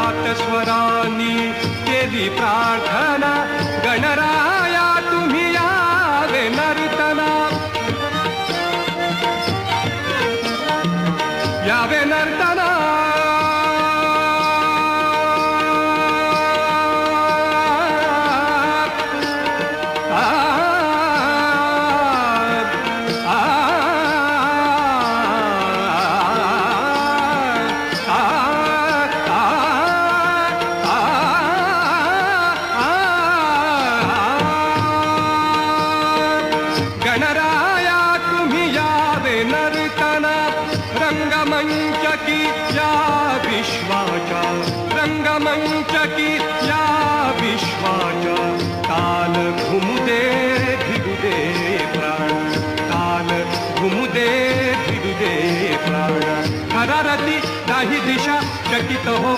सात स्वरांनी केली प्रार्थना, गणराया तुम्ही यावे नर्तना, यावे नर्तना. गणराया तुम्ही यावे नर्तना, रंगमंच की या विश्वाच्या, रंगमंच की या विश्वाच्या. ताल घुमुदे भिडुदे प्राण, ताल घुमुदे भिडुदे प्राण. थरारती नाही दिशा चकित हो